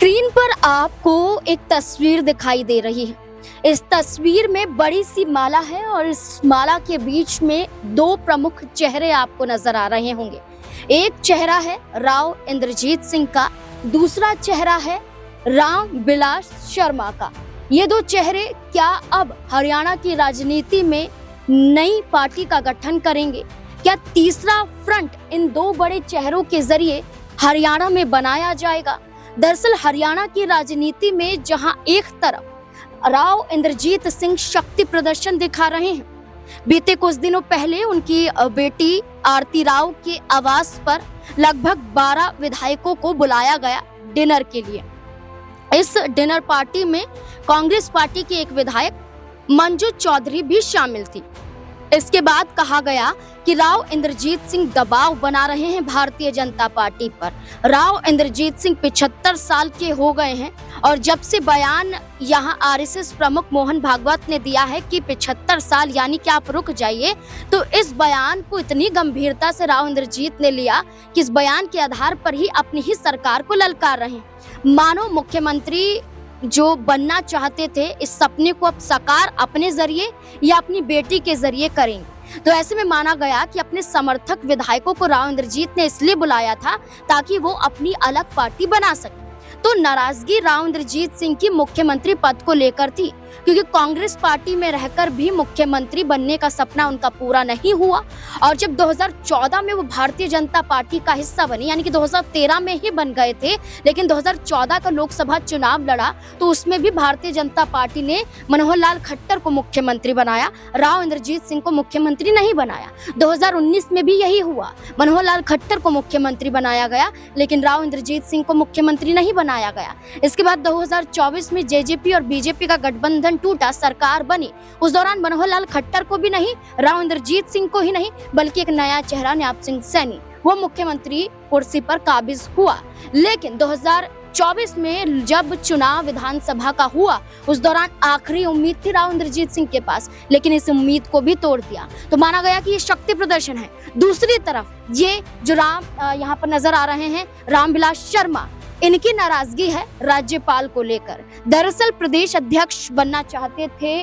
Screen पर आपको एक तस्वीर दिखाई दे रही है। इस तस्वीर में बड़ी सी माला है और इस माला के बीच में दो प्रमुख चेहरे आपको नजर आ रहे होंगे। एक चेहरा है राव इंद्रजीत सिंह का, दूसरा चेहरा है रामविलास शर्मा का। ये दो चेहरे क्या अब हरियाणा की राजनीति में नई पार्टी का गठन करेंगे? क्या तीसरा फ्रंट इन दो बड़े चेहरों के जरिए हरियाणा में बनाया जाएगा? दरअसल हरियाणा की राजनीति में जहां एक तरफ राव इंद्रजीत सिंह शक्ति प्रदर्शन दिखा रहे हैं, बीते कुछ दिनों पहले उनकी बेटी आरती राव के आवास पर लगभग 12 विधायकों को बुलाया गया डिनर के लिए। इस डिनर पार्टी में कांग्रेस पार्टी की एक विधायक मंजू चौधरी भी शामिल थी। इसके बाद कहा गया कि राव इंद्रजीत सिंह दबाव बना रहे हैं भारतीय जनता पार्टी पर। राव इंद्रजीत सिंह 75 साल के हो गए हैं और जब से बयान यहां आरएसएस प्रमुख मोहन भागवत ने दिया है कि 75 साल यानी कि आप रुक जाइए, तो इस बयान को इतनी गंभीरता से राव इंद्रजीत ने लिया कि इस बयान के आधार पर ही अपनी ही सरकार को ललकार रहे हैं। मानो मुख्यमंत्री जो बनना चाहते थे, इस सपने को अब साकार अपने जरिए या अपनी बेटी के जरिए करेंगे। तो ऐसे में माना गया कि अपने समर्थक विधायकों को राव इंद्रजीत ने इसलिए बुलाया था ताकि वो अपनी अलग पार्टी बना सके। तो नाराजगी राव इंद्रजीत सिंह की मुख्यमंत्री पद को लेकर थी, क्योंकि कांग्रेस पार्टी में रहकर भी मुख्यमंत्री बनने का सपना उनका पूरा नहीं हुआ। और जब 2014 में वो भारतीय जनता पार्टी का हिस्सा बनी, यानी कि 2013 में ही बन गए थे, लेकिन 2014 का लोकसभा चुनाव लड़ा तो उसमें भी भारतीय जनता पार्टी ने मनोहर लाल खट्टर को मुख्यमंत्री बनाया, राव इंद्रजीत सिंह को मुख्यमंत्री नहीं बनाया। 2019 में भी यही हुआ, मनोहर लाल खट्टर को मुख्यमंत्री बनाया गया, लेकिन राव इंद्रजीत सिंह को मुख्यमंत्री नहीं बनाया गया। इसके बाद 2024 में जेजेपी और बीजेपी का गठबंधन टूटा, सरकार बनी। उस दौरान मनोहर लाल खट्टर को भी नहीं, राव इंद्रजीत सिंह को ही नहीं, बल्कि एक नया चेहरा न्याप सिंह सैनी वो मुख्यमंत्री कुर्सी पर काबिज हुआ। लेकिन 2024 में जब चुनाव विधानसभा का हुआ, उस दौरान आखिरी उम्मीद थी राव इंद्रजीत सिंह के पास, लेकिन इस उम्मीद को भी तोड़ दिया। तो माना गया कि ये शक्ति प्रदर्शन है। दूसरी तरफ ये जो यहाँ पर नजर आ रहे हैं रामविलास शर्मा, इनकी नाराजगी है राज्यपाल को लेकर। दरअसल प्रदेश अध्यक्ष बनना चाहते थे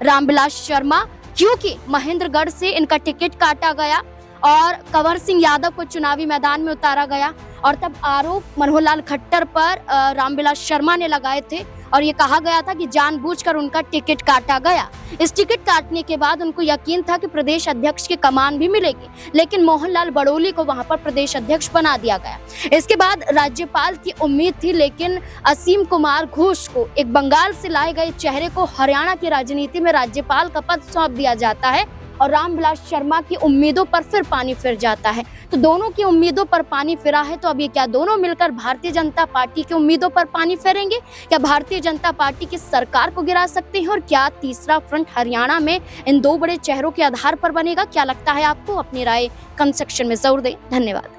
रामविलास शर्मा, क्योंकि महेंद्रगढ़ से इनका टिकट काटा गया और कंवर सिंह यादव को चुनावी मैदान में उतारा गया और तब आरोप मनोहर लाल खट्टर पर रामविलास शर्मा ने लगाए थे और ये कहा गया था कि जानबूझकर उनका टिकट काटा गया। इस टिकट काटने के बाद उनको यकीन था कि प्रदेश अध्यक्ष की कमान भी मिलेगी, लेकिन मोहनलाल बड़ोली को वहां पर प्रदेश अध्यक्ष बना दिया गया। इसके बाद राज्यपाल की उम्मीद थी, लेकिन असीम कुमार घोष को, एक बंगाल से लाए गए चेहरे को, हरियाणा की राजनीति में राज्यपाल का पद सौंप दिया जाता है और रामविलास शर्मा की उम्मीदों पर फिर पानी फिर जाता है। तो दोनों की उम्मीदों पर पानी फिरा है, तो अब ये क्या दोनों मिलकर भारतीय जनता पार्टी की उम्मीदों पर पानी फेरेंगे? क्या भारतीय जनता पार्टी की सरकार को गिरा सकते हैं? और क्या तीसरा फ्रंट हरियाणा में इन दो बड़े चेहरों के आधार पर बनेगा? क्या लगता है आपको? अपनी राय कमेंट सेक्शन में जरूर दें। धन्यवाद।